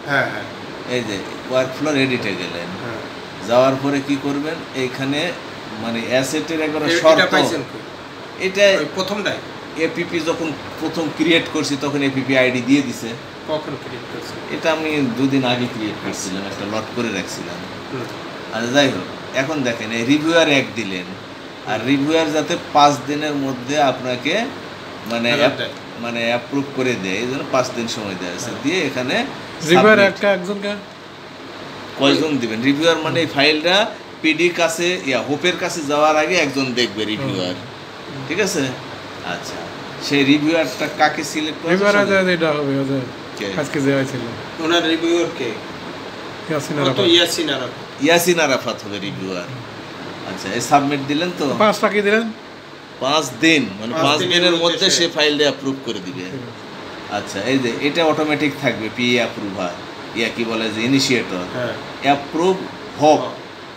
হ্যাঁ হ্যাঁ এই যে ওয়ার্কফ্লো এডিটে গেলেন, হ্যাঁ যাওয়ার পরে কি করবেন এইখানে মানে অ্যাসেটের একবারে এটা শর্ত পাইছেন কি এটা ওই প্রথমটাই এপিপি যখন প্রথম ক্রিয়েট করছি তখন এপিপি আইডি দিয়ে দিছে। কখন ক্রিয়েট করছেন? এটা আমি 2 দিন আগে ক্রিয়েট করছিলাম, একটা লট করে রাখছিলাম। হুম, আচ্ছা যাই হোক, এখন দেখেন এই রিভিউয়ার 1 দিলেন, আর রিভিউয়ার যাতে 5 দিনের মধ্যে আপনাকে মানে ফেরত দেয়। মানে অ্যাপ্রুভ করে দেয়, এই জন্য 5 দিন সময় দেওয়া আছে। দিয়ে এখানে রিভার submit। একটা একজনকে কয়জন দিবেন রিভিউয়ার? মানে এই ফাইলটা পিডি কাছে হোপের কাছে যাওয়ার আগে একজন দেখবে রিভিউয়ার, ঠিক আছে? আচ্ছা, সেই রিভিউয়ারটা কাকে সিলেক্ট করবে? রিভার আছে এটা হবে ওই যে কে? আজকে যে হয়েছিল ওনার রিভিউয়ার কে? ইয়াসিন কত? আরাফাত। ইয়াসিন আরাফাত। ইয়াসিন আরাফাত হবে রিভিউয়ার। আচ্ছা, এই সাবমিট দিলেন তো 5 টাকা দিলেন 5 দিন, মানে 5 দিনের দিনের মধ্যে মধ্যে সে ফাইলটা অ্যাপ্রুভ করে দিবে। আচ্ছা, এই যে এটা অটোমেটিক থাকবে, পি অ্যাপ্রুভার, কি বলে যে ইনিশিয়েটর হ্যাঁ অ্যাপ্রুভ হোপ।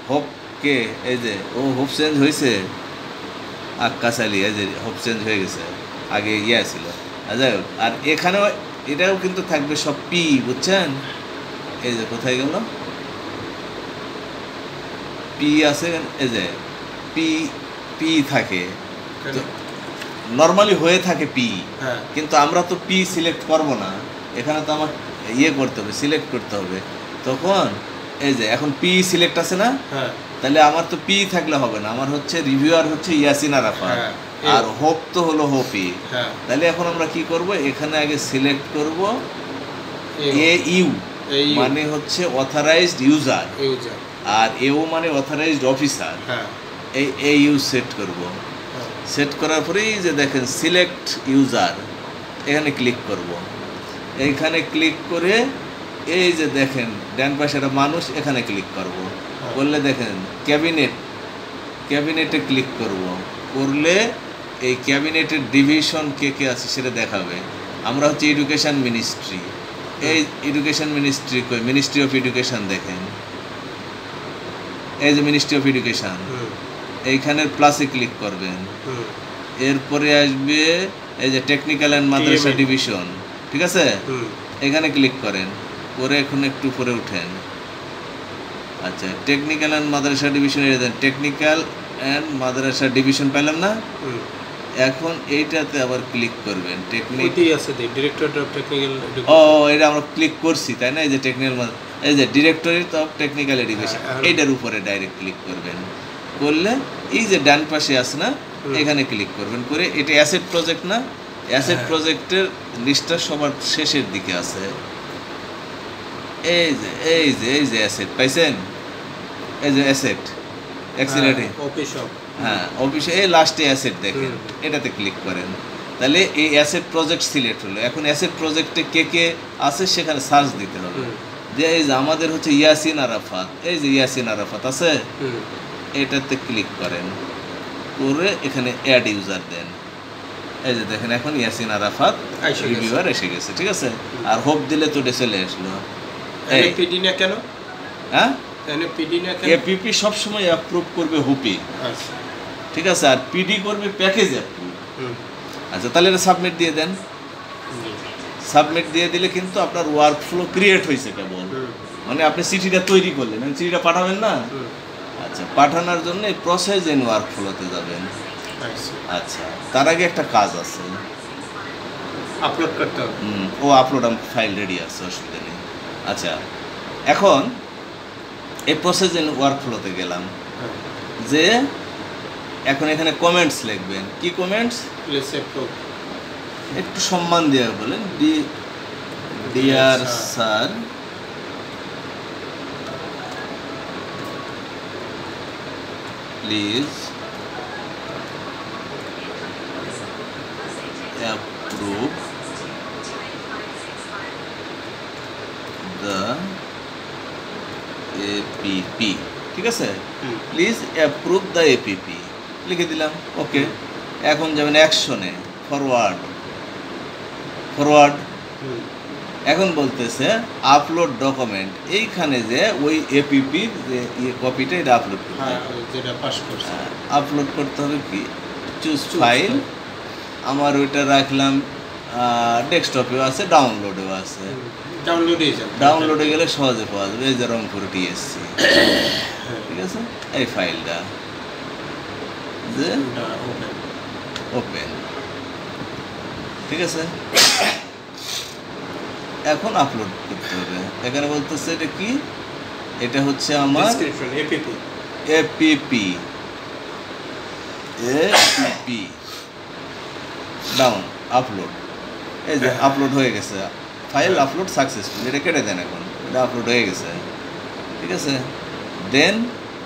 হোপ কে? এই যে ও হোপ চেঞ্জ হয়েছে, আক্কাস আলী, এই যে হোপ চেঞ্জ হয়ে গেছে, আগে ছিল। যাই হোক, আর এখানেও এটাও কিন্তু থাকবে সব পি, বুঝছেন? এই যে কোথায় গেল পি আছে, এই যে পি পি থাকে, কেন? নর্মালি হয়ে থাকে পি, হ্যাঁ কিন্তু আমরা তো পি সিলেক্ট করব না, এখানে তো আমার করতে হবে, সিলেক্ট করতে হবে। তখন এই যে এখন পি সিলেক্ট আছে না, হ্যাঁ তাহলে আমার তো পি থাকলে হবে না, আমার হচ্ছে রিভিউয়ার হচ্ছে ইয়াসিন আরাফাত, হ্যাঁ, আর হোপ তো হলো হোপি। হ্যাঁ তাহলে এখন আমরা কি করব, এখানে আগে সিলেক্ট করব এ ইউ, এই মানে হচ্ছে অথরাইজড ইউজার, ইউজার। আর এও মানে অথরাইজড অফিসার। হ্যাঁ এই ইউ সেট করব। হ্যাঁ সেট করার পরেই যে দেখেন সিলেক্ট ইউজার, এখানে ক্লিক করব। এইখানে ক্লিক করে এই যে দেখেন ডান পাশে একটা মানুষ, এখানে ক্লিক করব। করলে দেখেন ক্যাবিনেটে ক্লিক করব। করলে এই ক্যাবিনেটের ডিভিশন কে কে আছে সেটা দেখাবে। আমরা হচ্ছে এডুকেশন মিনিস্ট্রি, এই এডুকেশন মিনিস্ট্রি কই, মিনিস্ট্রি অফ এডুকেশন দেখেন, এই যে মিনিস্ট্রি অফ এডুকেশন, হুম এইখানের প্লাসে ক্লিক করবেন। হুম এরপরে আসবে এই যে technical and Madrasa TMA division, ঠিক আছে? হুম এখানে ক্লিক করেন, করে এখন একটু উপরে উঠেন। আচ্ছা, technical and Madrasa division, technical and Madrasa division পেলাম না? হুম এখন এইটাতে আবার ক্লিক করবেন, ওইটাই আছে ডিরেক্টরেট অফ টেকনিক্যাল ও এটা আমরা ক্লিক করছি তাই না? এই যে টেকনিক্যাল, এই যে ডিরেক্টরেট অফ টেকনিক্যাল এডুকেশন, এইটার উপরে ডাইরেক্ট ক্লিক করবেন। করলে এই যে ডান পাশে আছে না, এখানে ক্লিক করবেন। করে এটা অ্যাসেট প্রজেক্ট না, অ্যাসেট প্রজেক্টের লিস্টটা সবার শেষের দিকে আছে। এই যে অ্যাসেট পাইছেন, এই যে অ্যাসেট অ্যাক্সিলারি, অফিস অফ হ্যাঁ অফিসে এই লাস্টে অ্যাসেট দেখেন, এটাতে ক্লিক করেন। তাহলে এই অ্যাসেট প্রজেক্ট সিলেক্ট হলো। এখন অ্যাসেট প্রজেক্টে কে কে আছে সেখানে সার্চ দিতে হবে। যে এই যে আমাদের হচ্ছে ইয়াসিন আরাফাত, এই যে ইয়াসিন আরাফাত আছে, এটাতে ক্লিক করেন। করে এখানে অ্যাড ইউজার দেন। এই যে দেখেন এখন ইয়াসিন আরাফাত রিভিউয়ার এসে গেছে, ঠিক আছে? আর হোপ দিলে তো চলে আসলো। পিডি না কেন? হ্যাঁ, পিডি না কেন? এপিপি সবসময় অ্যাপ্রুভ করবে হোপি, আচ্ছা ঠিক আছে? আর পিডি করবে প্যাকেজ অ্যাপ্রুভ। হুম আচ্ছা, তাহলে এটা সাবমিট দিয়ে দেন। সাবমিট দিয়ে দিলে কিন্তু আপনার ওয়ার্ক ফ্লো ক্রিয়েট হয়েছে কেবল, মানে আপনি চিঠিটা তৈরি করলেন, চিঠিটা পাঠাবেন না? আচ্ছা, পাঠানোর জন্য এই প্রসেস ইন ওয়ার্ক ফ্লোতে যাবেন। আচ্ছা, তার আগে একটা কাজ আছে, আপলোড করতে হবে। ও আপলোড ফাইল রেডি আছে, অসুবিধা নেই। আচ্ছা, এখন এই প্রসেস ইন ওয়ার্ক ফ্লোতে গেলাম, যে এখন এখানে কমেন্টস লিখবেন। কি কমেন্টস? একটু সম্মান দিয়ে বলেন, dear sir, please approve the APP, ঠিক আছে? প্লিজ অ্যাপ্রুভ দ্য এপিপি লিখে দিলাম, ওকে। এখন যাবেন অ্যাকশনে, ফরওয়ার্ড। এখন বলতেছে আপলোড ডকুমেন্ট, এইখানে যে ওই এপিপির যে কপিটা এটা আপলোড করতে হবে, যেটা পাস করছে আপলোড করতে হবে। কি চুজ ফাইল, আমার ওইটা রাখলাম ডেস্কটপেও আছে, ডাউনলোডেও আছে। ডাউনলোডে যাবে। ডাউনলোডে গেলে সহজে পাওয়া যাবে। এই যে রংপুর টিএসসি, ঠিক আছে, এই ফাইলটা যে ওপেন, ঠিক আছে। এখন আপলোড করতে হবে। এখানে বলতেছে এটা কি, এটা হচ্ছে আমার description APP. APP APP down upload. এই যে আপলোড হয়ে গেছে, ফাইল আপলোড সাকসেসফুল। এটা কেটে দেন, এখন এটা আপলোড হয়ে গেছে, ঠিক আছে। দেন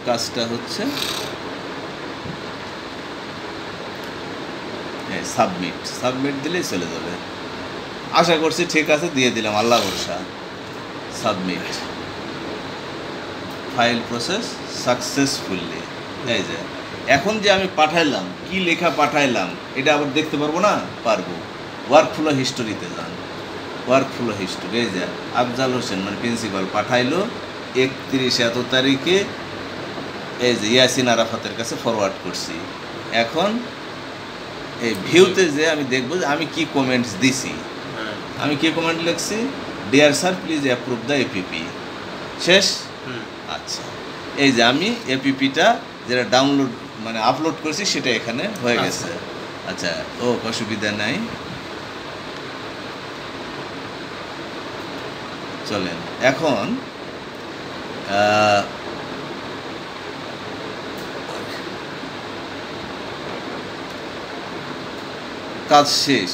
কাজটা হচ্ছে সাবমিট, সাবমিট দিলেই চলে যাবে। আশা করছি ঠিক আছে, দিয়ে দিলাম, আল্লাহ ভরসা। Submit, file process successfully. এই যে এখন যে আমি পাঠাইলাম, কি লেখা পাঠাইলাম এটা আবার দেখতে পারবো না? পারবো। ওয়ার্কফ্লো হিস্টোরিতে যান, ওয়ার্কফ্লো হিস্টোরি। এই যে আফজাল হোসেন মানে প্রিন্সিপাল পাঠাইলো 31 এত তারিখে, এই যে ইয়াসিন আরাফাতের কাছে ফরওয়ার্ড করছি। এখন এই ভিউতে যে আমি দেখবো যে আমি কি কমেন্টস দিছি, আমি কি কমেন্ট লিখছি, dear sir please approve the APP. শেষ। আচ্ছা, এই যে আমি এপিপিটা যেটা ডাউনলোড মানে আপলোড করেছি সেটা এখানে হয়ে গেছে। আচ্ছা, ও অসুবিধা নাই, চলেন। এখন কাজ শেষ।